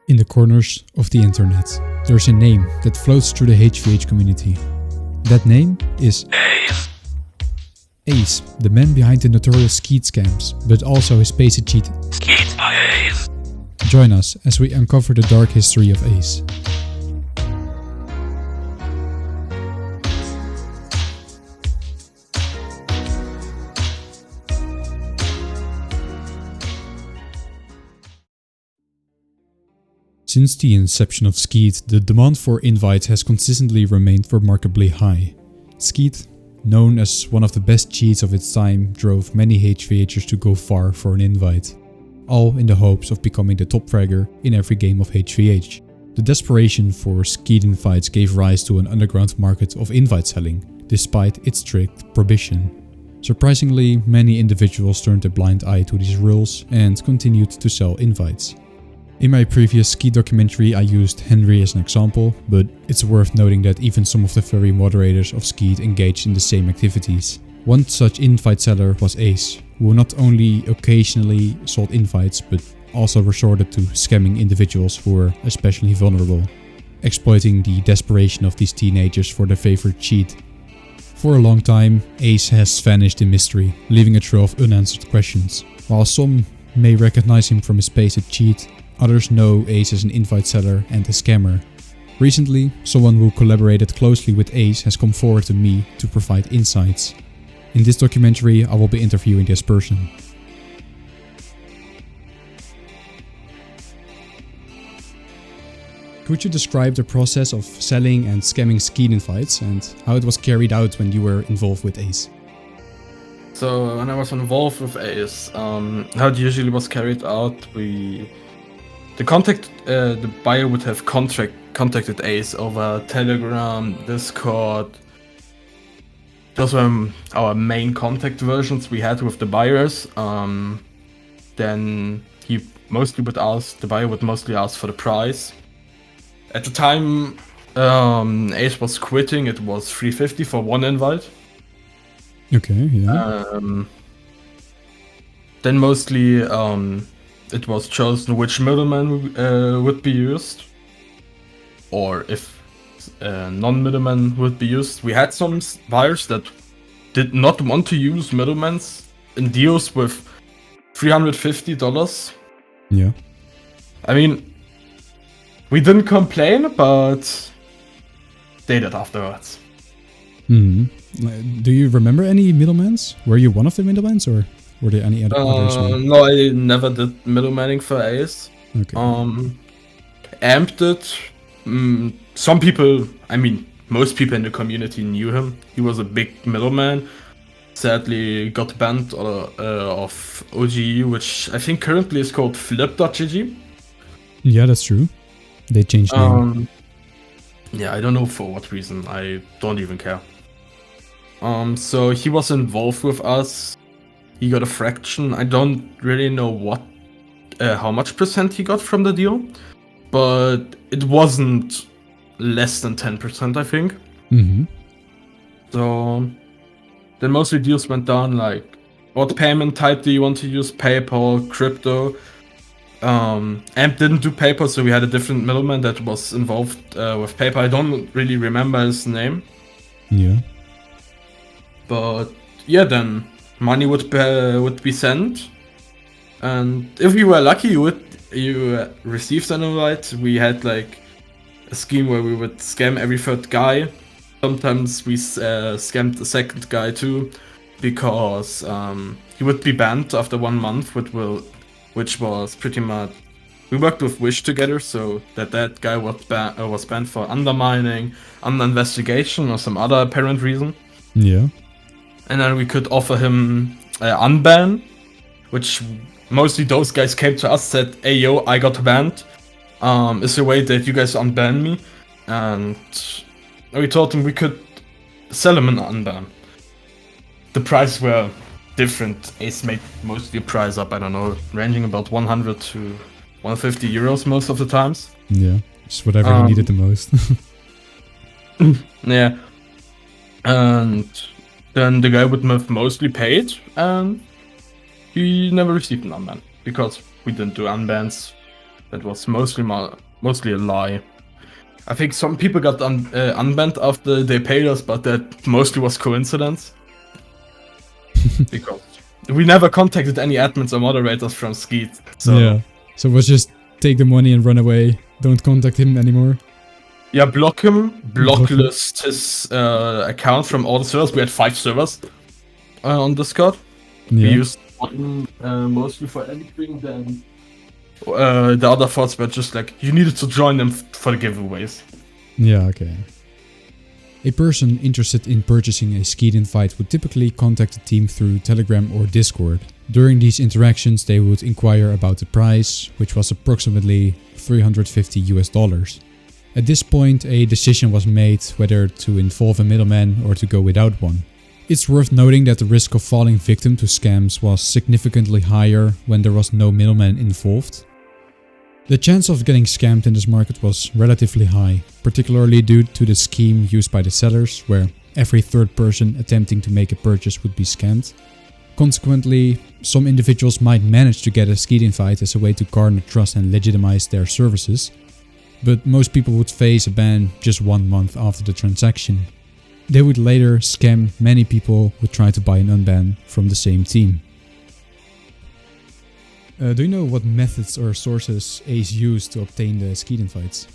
In the corners of the internet, there's a name that floats through the HVH community. That name is Aze. Aze, the man behind the notorious Skeet scams, but also his basic cheat. Skeet by Aze. Join us as we uncover the dark history of Aze. Since the inception of Skeet, the demand for invites has consistently remained remarkably high. Skeet, known as one of the best cheats of its time, drove many HVHers to go far for an invite, all in the hopes of becoming the top fragger in every game of HVH. The desperation for Skeet invites gave rise to an underground market of invite selling, despite its strict prohibition. Surprisingly, many individuals turned a blind eye to these rules and continued to sell invites. In my previous Skeet documentary I used Henry as an example, but it's worth noting that even some of the very moderators of Skeet engaged in the same activities. One such invite seller was Aze, who not only occasionally sold invites but also resorted to scamming individuals who were especially vulnerable, exploiting the desperation of these teenagers for their favorite cheat. For a long time, Aze has vanished in mystery, leaving a trail of unanswered questions. While some may recognize him from his basic cheat, others know Aze as an invite seller and a scammer. Recently, someone who collaborated closely with Aze has come forward to me to provide insights. In this documentary, I will be interviewing this person. Could you describe the process of selling and scamming Skeet invites and how it was carried out when you were involved with Aze? So when I was involved with Aze, how it usually was carried out, the buyer would have contacted Aze over Telegram, Discord. Those were our main contact versions we had with the buyers. Then the buyer would mostly ask for the price. At the time Aze was quitting, it was $350 for one invite. Okay, yeah. Then mostly it was chosen which middleman would be used, or if non-middleman would be used. We had some buyers that did not want to use middlemen in deals with $350. Yeah. I mean, we didn't complain, but they did afterwards. Do you remember any middlemans? Were you one of the middlemans, or were there any others? No, I never did middlemaning for Aze. Okay. Amp did. Some people, I mean, most people in the community knew him. He was a big middleman. Sadly, got banned of OGE, which I think currently is called flip.gg. Yeah, that's true. They changed name. Yeah, I don't know for what reason. I don't even care. So he was involved with us. He got a fraction. I don't really know how much percent he got from the deal, but it wasn't less than 10%, I think. So then mostly deals went down like, what payment type do you want to use? PayPal, crypto. Amp didn't do PayPal, so we had a different middleman that was involved with PayPal. I don't really remember his name. Yeah. But yeah, then money would be sent, and if you were lucky, you received an invite. We had like a scheme where we would scam every third guy. Sometimes we scammed the second guy too, because he would be banned after 1 month, which was pretty much. We worked with Wish together, so that guy was banned for undermining, under investigation, or some other apparent reason. Yeah. And then we could offer him unban, which mostly those guys came to us, said, "Hey yo, I got banned. Is there a way that you guys unban me?" And we told him we could sell him an unban. The prices were different. Ace made mostly a price up, I don't know, ranging about 100 to 150 euros most of the times. Yeah, just whatever he needed the most. Yeah. And then the guy would have mostly paid, and he never received an unban because we didn't do unbans. That was mostly a lie. I think some people got unbanned after they paid us, but that mostly was coincidence. Because we never contacted any admins or moderators from Skeet. So Yeah. So it was just take the money and run away. Don't contact him anymore. yeah, block him, Block him. blocklist his account from all the servers. We had 5 servers on Discord. We Yeah. used one mostly for editing, then the other 4 were just like, you needed to join them for the giveaways. Yeah, okay. A person interested in purchasing a Skeet invite would typically contact the team through Telegram or Discord. During these interactions, they would inquire about the price, which was approximately $350. At this point, a decision was made whether to involve a middleman or to go without one. It's worth noting that the risk of falling victim to scams was significantly higher when there was no middleman involved. The chance of getting scammed in this market was relatively high, particularly due to the scheme used by the sellers, where every third person attempting to make a purchase would be scammed. Consequently, some individuals might manage to get a Skeet invite as a way to garner trust and legitimize their services, but most people would face a ban just 1 month after the transaction. They would later scam many people who try to buy an unban from the same team. Do you know what methods or sources Aze used to obtain the Skeet invites?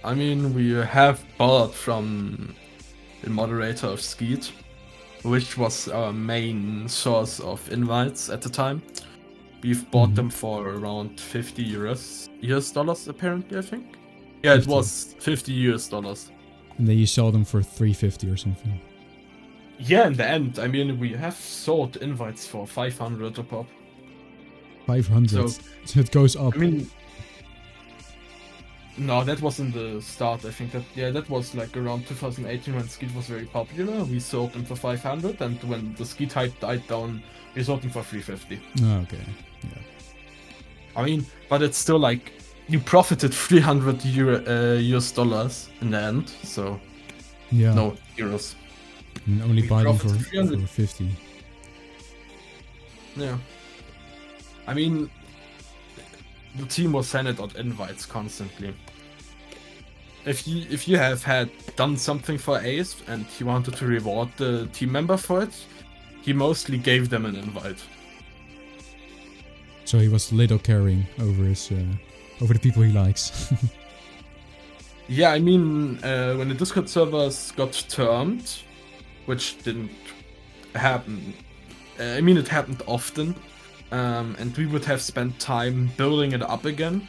I mean, we have bought from the moderator of Skeet, which was our main source of invites at the time. We've bought them for around 50 US dollars apparently, I think. Yeah, 50. it was 50 US dollars. And then you sell them for $350 or something. Yeah, in the end, I mean, we have sold invites for 500 a pop. 500. So it goes up. I mean, no, that wasn't the start. I think that was like around 2018 when Skeet was very popular. We sold them for 500, and when the Skeet hype died down, we sold them for 350. Oh, okay. Yeah. I mean, but it's still like you profited 300 US dollars in the end. So Yeah. no euros. And only We buy them for, profited 300. for 50. Yeah. I mean, the team was sending out invites constantly. If you have had done something for Ace and he wanted to reward the team member for it, he mostly gave them an invite. So he was little caring over his over the people he likes. Yeah, I mean, when the Discord servers got termed, which didn't happen. I mean, it happened often. And we would have spent time building it up again.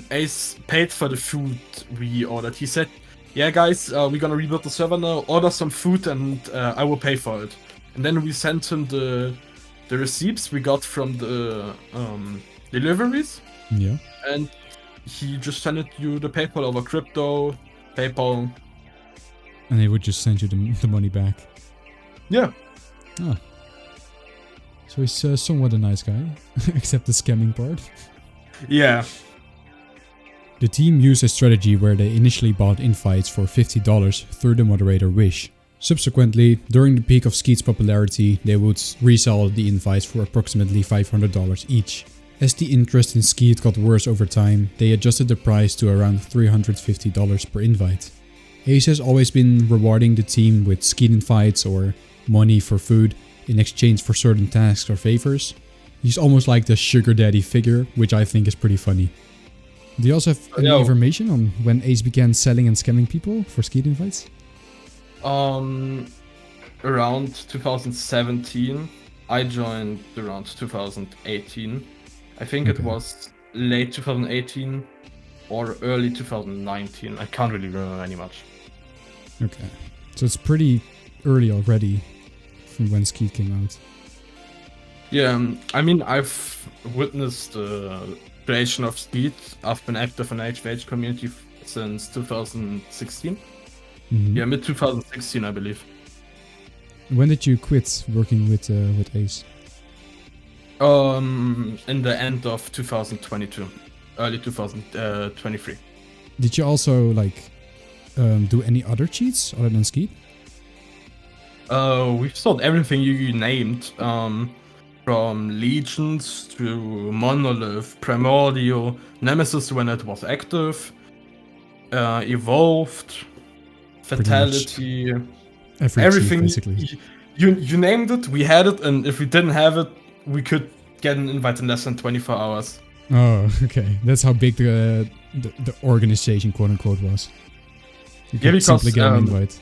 Ace paid for the food we ordered. He said, yeah guys, we're gonna rebuild the server now, order some food and I will pay for it. And then we sent him the receipts we got from the deliveries. Yeah. And he just sent you the PayPal over crypto, PayPal. And he would just send you the money back. Yeah. Ah. So he's somewhat a nice guy, except the scamming part. Yeah. The team used a strategy where they initially bought invites for $50 through the moderator Wish. Subsequently, during the peak of Skeet's popularity, they would resell the invites for approximately $500 each. As the interest in Skeet got worse over time, they adjusted the price to around $350 per invite. Ace has always been rewarding the team with Skeet invites or money for food in exchange for certain tasks or favors. He's almost like the sugar daddy figure, which I think is pretty funny. Do you also have any information on when Ace began selling and scamming people for Skeet invites? Around 2017. I joined around 2018. I think it was late 2018 or early 2019. I can't really remember any much. Okay. So it's pretty early already from when Skeet came out. Yeah, I mean, I've witnessed the creation of Skeet. I've been active in the HVH community since 2016. Mm-hmm. Yeah, mid 2016, I believe. When did you quit working with Ace? In the end of 2022, early 2023. Did you also like do any other cheats other than Skeet? We've sold everything you named. from Legions to Monolith, Primordial, Nemesis when it was active, Evolved, Fatality, Every everything. chief, basically. You named it, we had it, and if we didn't have it, we could get an invite in less than 24 hours. Oh, okay. That's how big the organization, quote unquote, was. You could simply get an invite.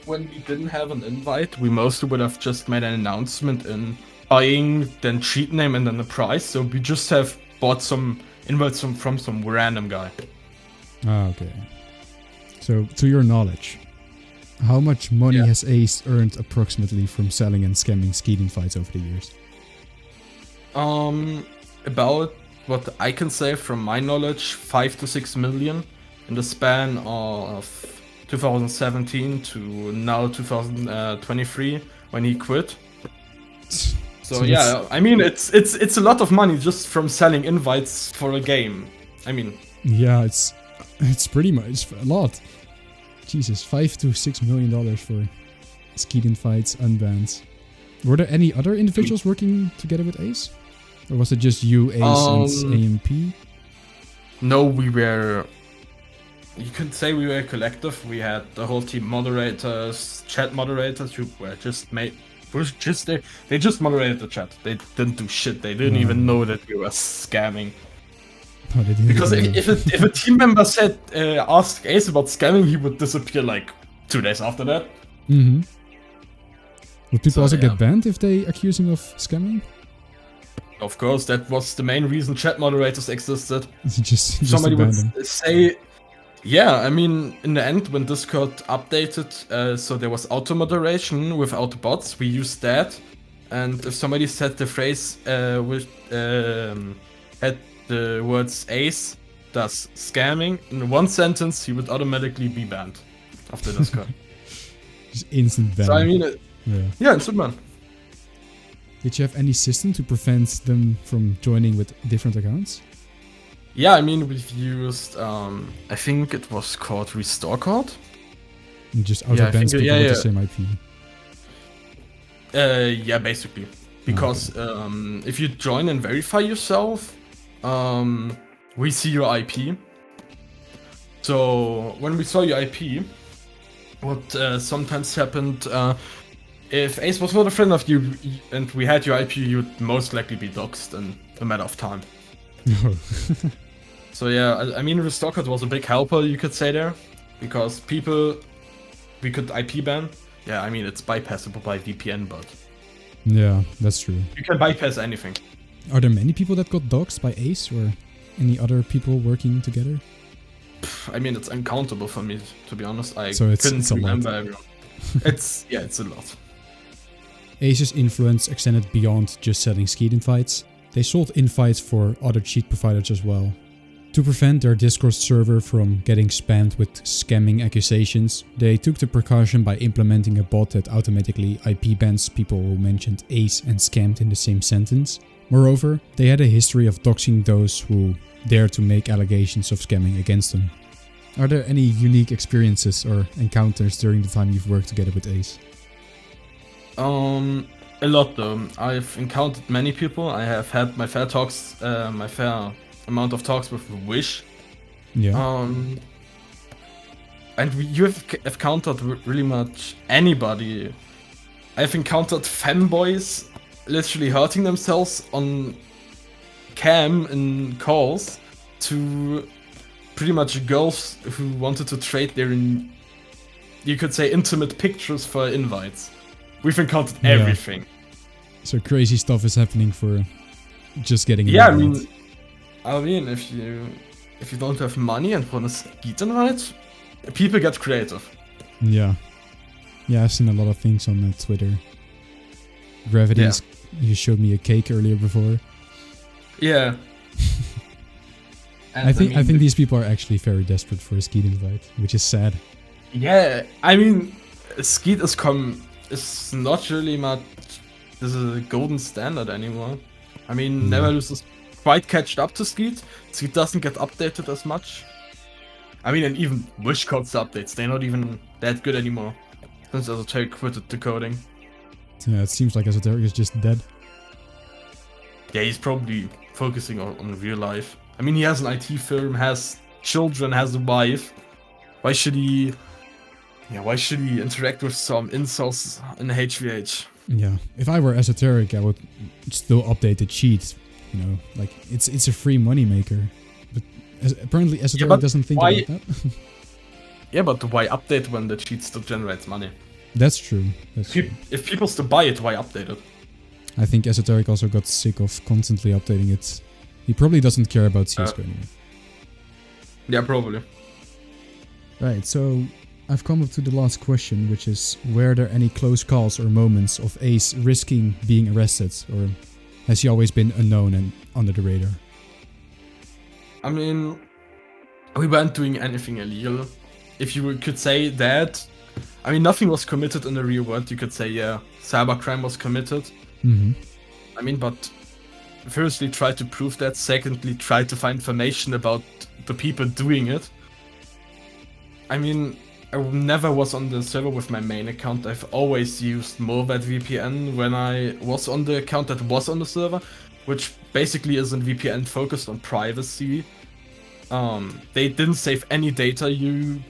When we didn't have an invite, we mostly would have just made an announcement in buying, then cheat name, and then the price. So we just have bought some invites from some random guy. Ah, okay. So, to your knowledge, how much money has Ace earned approximately from selling and scamming Skeet invites over the years? About what I can say from my knowledge, 5 to 6 million in the span of 2017 to now 2023 when he quit. So yeah, I mean it's a lot of money just from selling invites for a game. I mean, yeah, it's pretty much a lot. Jesus, $5 to $6 million for Skeet invites, unbans. Were there any other individuals working together with Ace? Or was it just you, Ace, and AMP? No, we were... You could say we were a collective. We had the whole team moderators, chat moderators who were just made... They just moderated the chat. They didn't do shit. They didn't even know that we were scamming. Oh, they didn't because if a team member said, ask Ace about scamming, he would disappear like 2 days after that. Mm-hmm. Would people also get banned if they accuse him of scamming? Of course, that was the main reason chat moderators existed. just somebody would say, yeah, I mean, in the end, when Discord updated, so there was auto moderation without bots, we used that. And if somebody said the phrase had the words Ace does scamming in one sentence, he would automatically be banned after Discord. Just instant ban. So I mean, yeah, instant ban. Did you have any system to prevent them from joining with different accounts? Yeah, I mean, we've used, I think it was called Restore Code. And just auto-bans people with the same IP. Yeah, basically. Because if you join and verify yourself, we see your IP. So when we saw your IP, what sometimes happened, if Ace was not a friend of you and we had your IP, you'd most likely be doxxed in a matter of time. So yeah, I mean, Restore Code was a big helper, you could say there, because people we could IP ban. Yeah, I mean, it's bypassable by VPN, but yeah, that's true. You can bypass anything. Are there many people that got doxxed by Ace or any other people working together? I mean, it's uncountable for me, to be honest. I couldn't remember everyone. It's a lot. Ace's influence extended beyond just selling Skeet invites. They sold invites for other cheat providers as well. To prevent their Discord server from getting spammed with scamming accusations, they took the precaution by implementing a bot that automatically IP bans people who mentioned Ace and scammed in the same sentence. Moreover, they had a history of doxing those who dare to make allegations of scamming against them. Are there any unique experiences or encounters during the time you've worked together with Ace? A lot though. I've encountered many people. I have had my fair amount of talks with Wish. Yeah. And you have encountered really much anybody. I've encountered fanboys literally hurting themselves on cam in calls to pretty much girls who wanted to trade their, you could say, intimate pictures for invites. We've encountered everything. So crazy stuff is happening for just getting an invite. I mean, if you don't have money and want a Skeet invite, people get creative. Yeah. Yeah, I've seen a lot of things on Twitter. Gravity's, you showed me a cake earlier before. Yeah. I think these people are actually very desperate for a Skeet invite, which is sad. Yeah, I mean, Skeet is not really much. This is a golden standard anymore. I mean, Neverlose is quite catched up to Skeet. Skeet doesn't get updated as much. I mean, and even Wish codes updates, they're not even that good anymore. Since Esoteric quit decoding. Yeah, it seems like Esoteric is just dead. Yeah, he's probably focusing on real life. I mean, he has an IT firm, has children, has a wife. Why should he? Yeah, why should he interact with some insults in HVH? Yeah, if I were esoteric, I would still update the cheat. You know, like it's a free moneymaker. But apparently, esoteric doesn't think about that. Yeah, but why update when the cheat still generates money? That's true. That's true. If people still buy it, why update it? I think esoteric also got sick of constantly updating it. He probably doesn't care about CS:GO anymore. Yeah, probably. Right, so I've come up to the last question, which is, were there any close calls or moments of Aze risking being arrested, or has he always been unknown and under the radar? I mean, we weren't doing anything illegal. If you could say that, I mean, nothing was committed in the real world. You could say, yeah, cybercrime was committed. Mm-hmm. I mean, but firstly, try to prove that. Secondly, try to find information about the people doing it. I mean, I never was on the server with my main account. I've always used Movad VPN when I was on the account that was on the server, which basically is a VPN focused on privacy. They didn't save any data you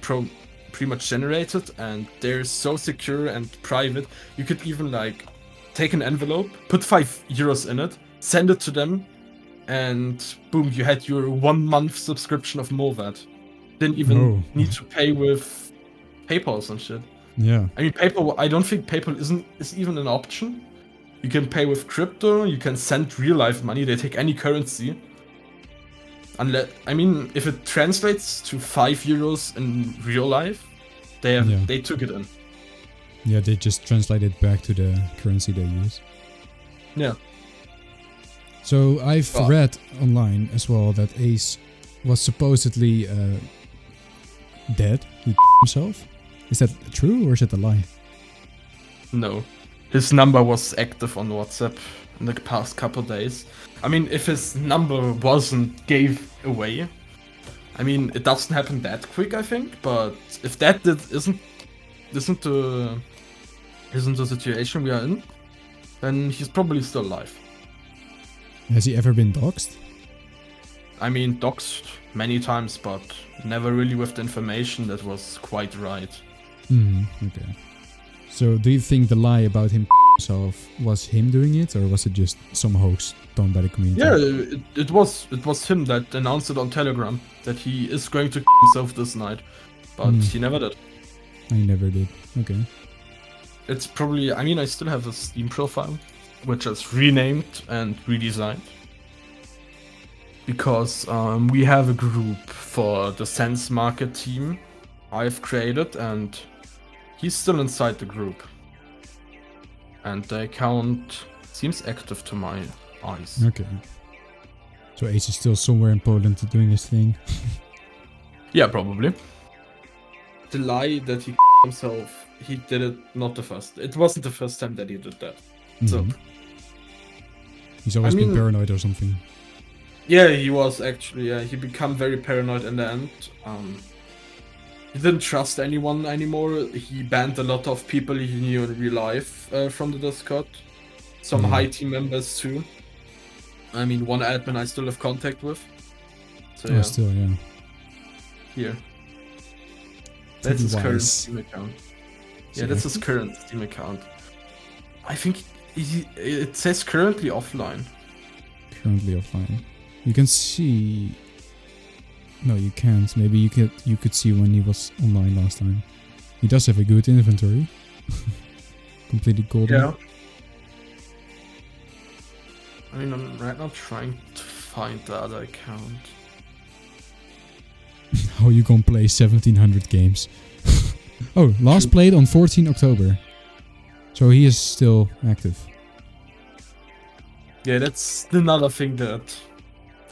pretty much generated, and they're so secure and private. You could even like take an envelope, put €5 in it, send it to them, and boom, you had your 1 month subscription of Movad. Didn't even need to pay with PayPal or some shit. Yeah. I mean, PayPal, I don't think PayPal is even an option. You can pay with crypto, you can send real life money, they take any currency. Unless, I mean, if it translates to €5 in real life, they took it in. Yeah, they just translate it back to the currency they use. Yeah. So I've read online as well that Aze was supposedly dead. He himself. Is that true or is it a lie? No. His number was active on WhatsApp in the past couple days. I mean, if his number wasn't gave away, I mean, it doesn't happen that quick, I think. But if that isn't the situation we are in, then he's probably still alive. Has he ever been doxxed? I mean, doxed many times, but never really with the information that was quite right. Okay. So do you think the lie about him himself was him doing it, or was it just some hoax done by the community? Yeah, it was him that announced it on Telegram that he is going to himself this night, but he never did. I never did. Okay. It's probably, I mean, I still have a Steam profile, which is renamed and redesigned. Because we have a group for the Sense Market team I've created, and he's still inside the group. And the account seems active to my eyes. Okay. So Ace is still somewhere in Poland doing his thing. Yeah, probably. The lie that he himself, he did it not the first. It wasn't the first time that he did that. So he's always been paranoid or something. Yeah, he was actually. Yeah, he became very paranoid in the end. He didn't trust anyone anymore. He banned a lot of people he knew in real life from the Discord. Some high team members too. I mean, one admin I still have contact with. So yeah. Still, yeah. Here. That's his current Steam account. Yeah, that's his current Steam account. I think it says currently offline. Currently offline. You can see. No, you can't. Maybe you could see when he was online last time. He does have a good inventory. Completely golden. Yeah. I mean, I'm right now trying to find the other account. How you gonna play 1700 games? Oh, last played on 14 October. So he is still active. Yeah, that's another thing that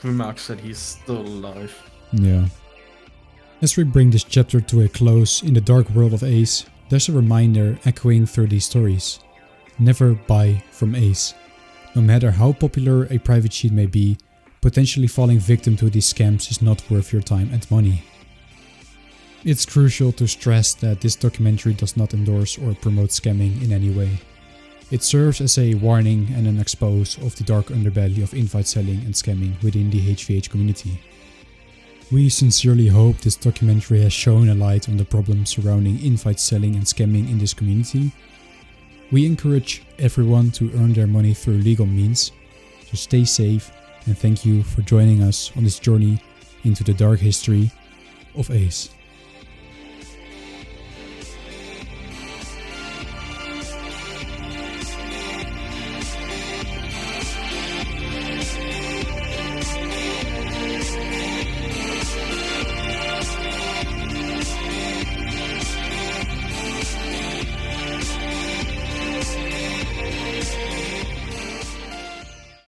remarks that he's still alive. Yeah. As we bring this chapter to a close in the dark world of Aze, there's a reminder echoing through these stories. Never buy from Aze. No matter how popular a private cheat may be, potentially falling victim to these scams is not worth your time and money. It's crucial to stress that this documentary does not endorse or promote scamming in any way. It serves as a warning and an expose of the dark underbelly of invite selling and scamming within the HVH community. We sincerely hope this documentary has shown a light on the problems surrounding invite selling and scamming in this community. We encourage everyone to earn their money through legal means, so stay safe and thank you for joining us on this journey into the dark history of Aze.